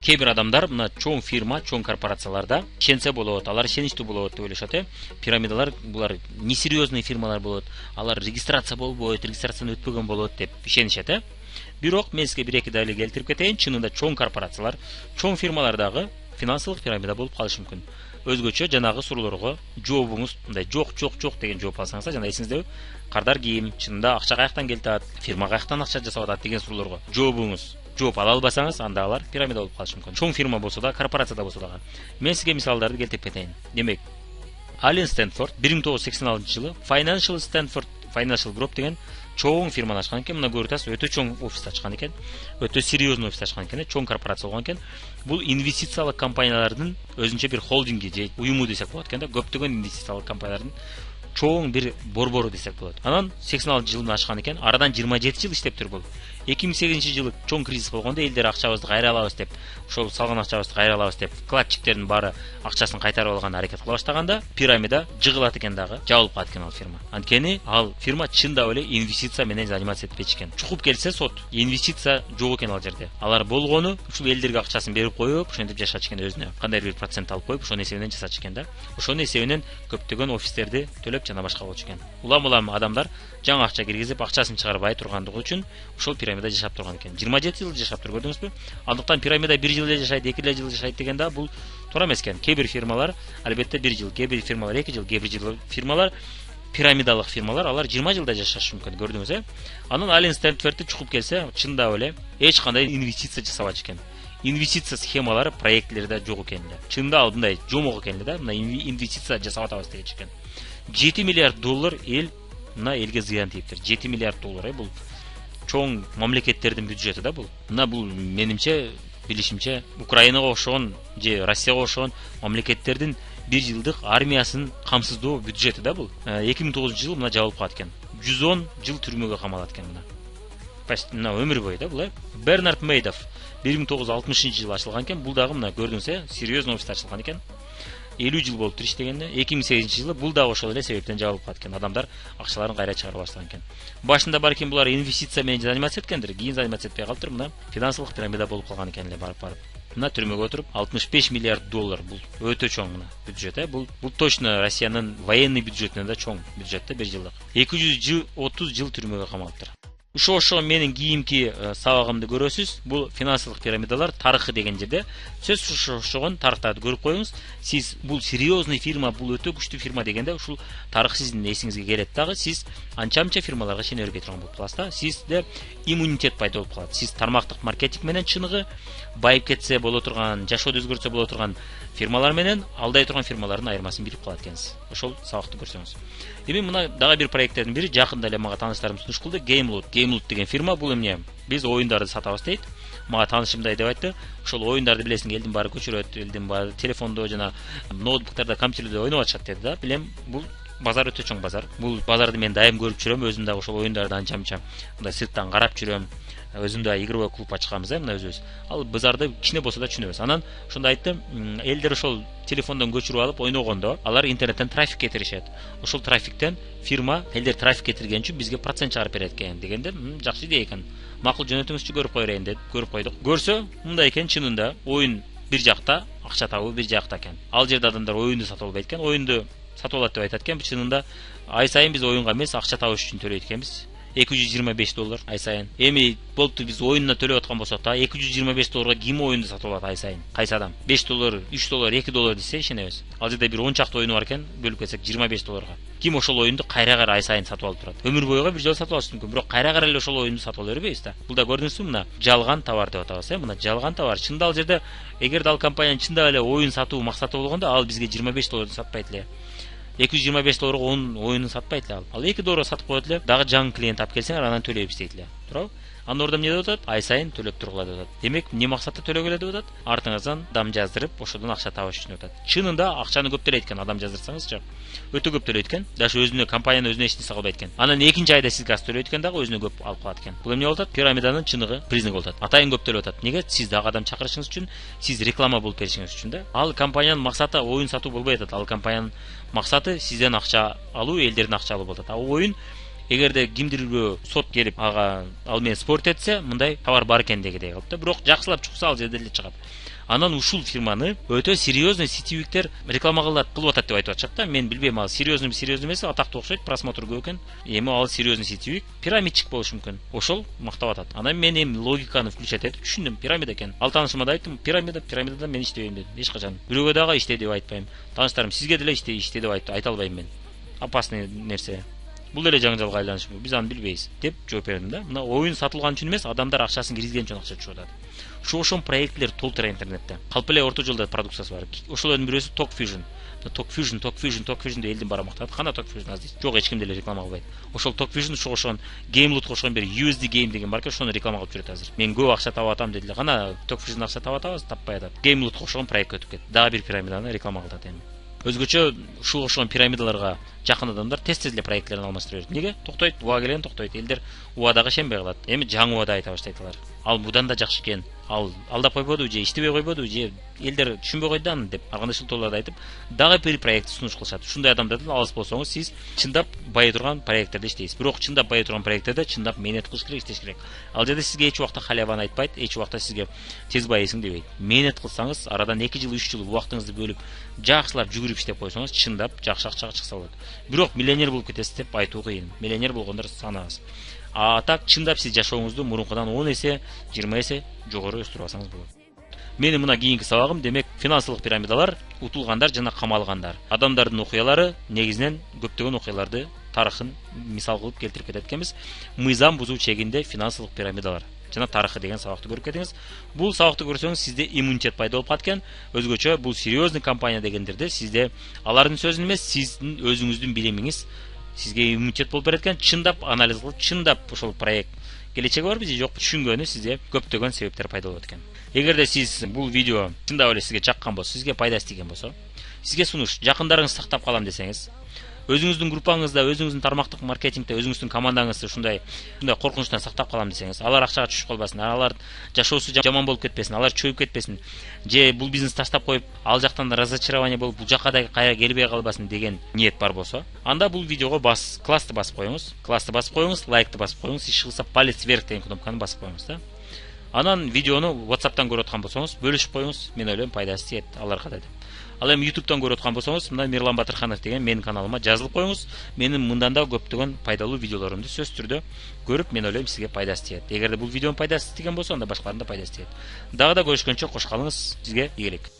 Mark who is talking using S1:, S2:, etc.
S1: кээ бир адамдар мына чоң фирма, чоң корпорацияларда ишенсе болот, алар ишеничтүү болот деп ойлошот, пирамидалар булар несерьезный фирмалар болот, алар регистрация болбойт, регистрациядан өтпөгөн болот деп ишенишет, Бирок мен сизге 1-2 далил келтирип кетейин. Чынында чоң корпорациялар, чоң фирмалардагы финансылык пирамида болуп калышы мүмкүн. Өзгөчө жанагы суроолорго жообуңуз мындай жок деген жооп алсаңыз, жана эсиңиздеби, кардар кийим, чынында акча каяктан келип атат, фирма каяктан акча жасап атат деген суроолорго жооп ала албасаңыз, анда алар пирамида болуп калышы мүмкүн. Чоң фирма болсо да, корпорацияда болсо дагы. Мен сизге мисалдарды келтирип кетейин. Демек, Ален Стэнфорд 1986-жылы Financial Group деген чоң фирманы ачкан экен. Мына көрүп атасыз, өтө чоң офис ачкан экен. Өтө серьезный офис ачкан экен, чоң корпорация болгон экен. Бул инвестициялык компаниялардын өзүнчө бир холдинги же уюму десек болот экен да, көптөгөн инвестициялык компаниялардын чоң бир борбору десек болот. Анан 86-жылында ачкан экен. Арадан 27 жыл иштептир бул. 2008-жылы чоң кризис болгондо элдер акчабызды кайра алабыз деп, ошол салган акчабызды кайра алабыз деп, вкладчиктердин баары акчасын кайтарып алган аракет кыла баштаганда, пирамида жыгылат экен дагы, жабылып калат экен ал фирма. Анткени ал фирма чында эле инвестиция менен заниматься этпечү экен. Чукуп келсе сот, инвестиция жок экен ал жерде. Алар болгону ушул элдерге акчасын берип коюп, ошентип жашачу экен өзүнө. Кандайдыр бир процент алып коюп, ошонун эсебинен жасачу экен да. Ошонун эсебинен көптөгөн офистерди төлөп жана башка болчу экен. Улам адамдар жаңы акча киргизип, акчасын чыгарбай тургандыгы үчүн ошол пирамида жашап турган экен. 27 жыл жашап тур, көрдүңүзбү? Андыктан пирамида 1 жыл эле жашайт, 2 жыл жашайт деген да бул туура эмес экен. Кээ бир фирмалар албетте 1 жыл, кээ бир фирмалар 2 жыл, кээ бир жыл фирмалар пирамидалык фирмалар алар 20 жылда жашашы мүмкүн, көрдүңүз, Анан Ален Стэнфордты чукуп келсе, чында эле эч кандай инвестиция жасабачу экен. Инвестиция схемалары, проектлерде жок экен эле. Чында ал мындай жомок экен эле да, мына инвестиция жасап атабыз дегенчи экен. 7 миллиард доллар мына элге зыян тийиптир. 7 миллиард доллар бул чоң мамлекеттердин бюджети да бул. Мына бул менимче, билишимче, Украинага окшогон же Россияга окшогон мамлекеттердин 1 жылдык армиясын камсыздоо бюджети да бул. 2009-жылы мына жабылып калат экен. 110 жыл түрмөгө камалат экен мына. Почти мына өмүр бою да бул. Бернард Мейдов 1960-жылы ачылган экен. Бул дагы мына көрдүңүз, серьезный офис ачылган экен. 50 жыл болуптур иштегенде. 2008-жылы бул дагы ошол эле себептен жабылып калат экен. Адамдар акчаларын кайра чыгара баштаган экен. Башында баркин булар инвестиция менен заниматься эткендир, кийин заниматься этпей калыптыр. Мына финансылык пирамида болуп калган экен эле барып. Мына түрмөгө отуруп 65 миллиард доллар бул өтө чоң мына бюджет, Бул точно Россиянын военный бюджетинен да чоң бюджет 1 жылдык. 230 жыл түрмөгө камалыптыр. Ошо менин кийинки сабагымды көрөсүз. Бул финансылык пирамидалар тарыхы деген жерде сөз ошогон тарыхтарды көрүп коюңуз. Сиз бул серьезный фирма, бул өтө күчтүү фирма дегенде ушул тарых сиздин эсиңизге келет дагы. Сиз анча фирмаларга ишене бербей турган болуп каласыз да. Сизде иммунитет пайда болуп калат. Сиз тармактык маркетинг менен чыныгы байып кетсе боло турган, жашоодо өзгөртсө боло турган фирмалар менен алдай турган фирмалардын айырмасын билип калат экенсиз. Ошол сабакты көрсөңүз. Эми мына дагы бир проекттердин бири жакында эле мага тааныштарым сунуш кылды. Gameloot деген фирма, бул эмне? Биз оюндарды сатабыз дейт. Мага таанышымдай деп айтты. Ошол оюндарды билесиң, элдин баары көчүрөт, элдин баары телефондо жана ноутбуктарда, компьютерлерде ойноп атышат деди да. Билем, бул базар өтө чоң базар. Бул базарды мен дайым көрүп жүрөм, өзүм дагы ошол оюндарды анча-мынча мындай сырттан карап жүрөм. Өзүм да игровой клуб ачканбыз, мына өзүбүз. Ал базарды кичине болсо да түшүнөбүз. Анан ошондо айтты, элдер ошол телефондон көчүрүп алып ойногондо, алар интернеттен трафик кетиришет. Ошол трафиктен фирма элдер трафик кетирген үчүн бизге процент чыгарып берет экен дегенде, жакшы идея экен. Макул жөнөтүңүзчү, көрүп коерейин деп көрүп койдук. Көрсө, мындай экен, чынында оюн бир жакта, акча табуу бир жакта экен. Ал жерде адамдар оюнду сатып албайт экен, оюнду сатып алат деп айтат экен. Чынында ай сайын биз оюнга эмес, акча табыш үчүн төлөйт экенбиз. 225 доллар ай сайын. Эми болупту, биз оюнуна төлөп аткан болсок да, 225 долларга ким оюнду сатып алат ай сайын? Кайсы адам? 5 доллар, 3 доллар, 2 доллар десе ишенебиз. Ал жерде бир 10 чакты оюну бар экен, бөлүп кетсек 25 долларга. Ким ошол оюнду кайра ай сайын сатып алып турат? Өмүр бойга бир жолу сатып алыш мүмкүн, бирок кайра эле ошол оюнду сатып ала бербейбиз да. Бул да көрдүңүзбү, мына жалган товар деп атабыз, мына жалган товар. Чында ал жерде эгерде ал компаниянын чында эле оюн сатуу максаты болгондо, ал бизге 25 доллардан сатпайт эле. 225 долларга оюнун сатпайт эле ал. Ал 2 долларга сатып коет эле, дагы жаңы клиент алып келсең, анан төлөйбүз дейт эле. Туурабы? Андан ордон эмне деп атат? Ай сайын төлөп тургула деп атат. Демек, эмне максатта төлөгөлө деп атат? Артыңыздан адам жаздырып, ошодон акча табыш үчүн деп атат. Чынында акчаны көп төлөйт экен, адам жаздырсаңызчы. Өтө көп төлөйт экен. Даже өзүнө, компаниянын өзүнө эч нерсе кылбайт экен. Анан экинчи айда сизге аз төлөйт экен, дагы өзүнө көп алып калат экен. Бул эмне болуп атат? Пирамиданын чыныгы признак болуп атат. Атайын көп төлөп атат. Неге? Сиз дагы адам чакырышыңыз үчүн, сиз реклама болуп беришиңиз үчүн да. Ал компаниянын максаты оюн сатуу болбой атат. Ал компаниянын максаты сизден акча алуу, элдердин акча алуу болуп атат. А оюн эгерде кимдирбирөө сот келип ага ал менен спорт этсе, мындай товар бар экен дегендей кылып да, бирок жакшылап чукса ал жерде эле чыгат. Анан ушул фирманы өтө серьезный сетевиктер реклама кылып атат деп айтып атышат да. Мен билбейм, ал серьезный эмес, атактуу окшойт, просмотр көп экен. Эми ал серьезный сетевик, пирамидчик болушу мүмкүн. Ошол мактап атат. Анан мен эми логиканы включать этип түшүндүм, пирамида экен. Ал таанышыма да айттым, пирамидада мен иштебейм дедим. Эч качан. Бирөөгө дагы иште деп айтпайм. Тааныштарым сизге деле иште деп айта албайм мен. Опасный нерсе. Бул эле жаңжалга айланышы мүмкүн. Биз аны билбейбиз деп жооп бердим да. Мына оюн сатылган үчүн эмес, адамдар акчасын киргизген үчүн акча түшүп атат. Ошол проектлер толтура интернетте. Калп эле орто жолдо продукциясы бар. Ошолордун бирөөсү Talkfusion. Talkfusion деп элдин баары мактап. Кана Talkfusion аз дейт. Жок, эч ким деле реклама кылбайт. Ошол Talkfusion ошол Gameloot кошкон бир USD Game деген бар экен, ошону реклама кылып жүрөт азыр. Мен көп акча таап атам дедилер. Кана Talkfusion акча таап атабыз, таппай атат. Gameloot кошкон проект өтүп кетти. Дагы бир пирамиданы реклама кылат эми. Өзгөчө ушул окшогон пирамидаларга жакын адамдар тез-тез эле проектлерин алмаштыра берет. Неге? Токтойт, уа келген токтойт. Элдер уадага ишенбей калат. Эми жаңы уада айта баштайт алар. Ал мудан да жакшы экен. Ал алдап койбоду же иштебей койбоду же элдер түшүнбөй койду аны деп ар кандай шылтоолорду айтып, дагы бир проект сунуш кылышат. Ушундай адамдардан алыс болсоңуз, сиз чындап бай турган проекттерде иштейсиз. Бирок чындап бай турган проекттерде чындап менет кылыш керек, иштеш керек. Ал жерде сизге эч убакта халяваны айтпайт, эч убакта сизге тез байыйсың дебейт. Менет кылсаңыз, арадан 2 жыл, 3 жыл убактыңызды бөлүп, жакшылап жүгүрүп иштеп койсоңуз, чындап жакшы акчага чыкса болот. Бирок миллионер болуп кетесиз деп айтуу кыйын. Миллионер болгондор саны аз. А так чындап сиз жашооңузду мурункудан 10 эсе, 20 эсе жогору өстүрүп алсаңыз болот. Менин мына кийинки сабагым демек финансылык пирамидалар, утулгандар жана камалгандар. Адамдардын окуялары негизинен көптөгөн окуяларды, тарыхын мисал кылып келтирип кетет экенбиз. Мыйзам бузуу чегинде финансылык пирамидалар жана тарыхы деген сабакты көрүп кетиңиз. Бул сабакты көрсөңүз, сизде иммунитет пайда болуп калат экен. Өзгөчө бул серьезный компания дегендерде сизде алардын сөзүн эмес, сиздин өзүңүздүн билимиңиз сизге иммунитет болуп берет экен. Чындап анализ кылып, чындап ошол проект келечеги барбы же жокпу түшүнгөнү сизде көптөгөн себептер пайда болот экен. Эгерде сиз бул видео чындап эле сизге жаккан болсо, сизге пайдасы тийген болсо, сизге сунуш, жакындарыңызды сактап калам десеңиз, өзүңүздүн группаңызда, өзүңүздүн тармактык маркетингде, өзүңүздүн командаңызды ушундай коркунучтан сактап калам десеңиз, алар акчага түшүп калбасын, алар жашоосу жаман болуп кетпесин, алар чөйүп кетпесин, же бул бизнес таштап коюп, ал жактан разочарование болуп, бул жакка да кайра келбей калбасын деген ниет бар болсо, анда бул видеого классты басып коюңуз, лайкты басып коюңуз, иш кылса палец вверх деген кнопканы басып коюңуз да. Анан видеону WhatsApp'тан көрүп аткан болсоңуз, бөлүшүп коюңуз, мен ойлойм пайдасы тиет аларга да деп. Ал эми YouTube'дан көрүп аткан болсоңуз, мына Мирлан Батырханов деген менин каналыма жазылып коюңуз. Менин мындан да көптөгөн пайдалуу видеолорумду сөзсүз түрдө көрүп, мен ойлойм сизге пайдасы тиет. Эгерде бул видеонун пайдасы тийген болсо, анда башкалардын да пайдасы тиет. Дагы да көрүшкөнчө кош калыңыз, сизге ийгилик.